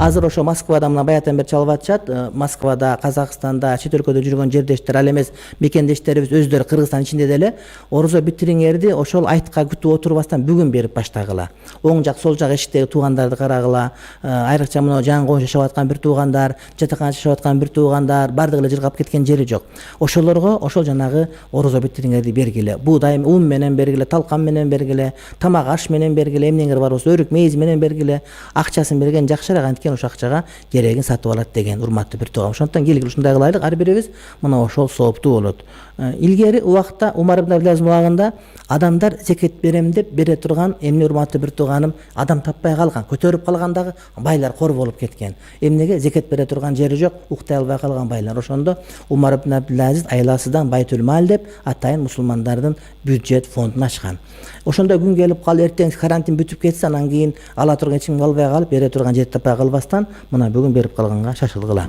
азыр ошо Москвада мына баягыдан бери чалып атышат. Москвада, Казакстанда, чет өлкөдө жүргөн жердештер, ал эмес мекендештерибиз өздөрү Кыргызстан ичинде деле орозо битириңерди ошол айтка күтүп отурбастан бүгүн берип баштагыла. Оң жак, сол жак эшиктеги туугандарды карагыла. Айрыкча мына жаңы коюн жашап аткан бир туугандар, жатаканда жашап аткан бир туугандар, бардыгы эле жыргап кеткен жери жок. Ошолорго ошол жанагы орозо битириңерди бергиле. Буудай ун менен бергиле, талкан менен бергиле, тамак аш менен бергиле, эмнеңер бар болсо өрүк мейиз менен бергиле. Акчасын берген жакшыраак, анткени ошол акчага керегин сатып алат деген урматтуу бир тууган. Ошондон келгиле ушундай кылайлык, ар бирибиз мына ошол сооптуу болот. Илгери убакта Умар ибн Абдул убагында адамдар зекет берем деп бере турган, эмне урматтуу бир тууганым, адам таппай калган, көтөрүп калгандагы байлар кор болуп кеткен. Эмнеге зекет бере турган жери жок, уктай албай калган байлар. Ошондо Умар ибн Абдул айласыдан Байтул Мал деп атайын мусулмандардын бюджет фондун ачкан. Ошондо күн келип калып, эртең карантин бүтүп кетсе, анан кийин ала турган эч ким калбай калып, бере турган жер таппай калбастан, мына бүгүн берип калганга шашылгыла.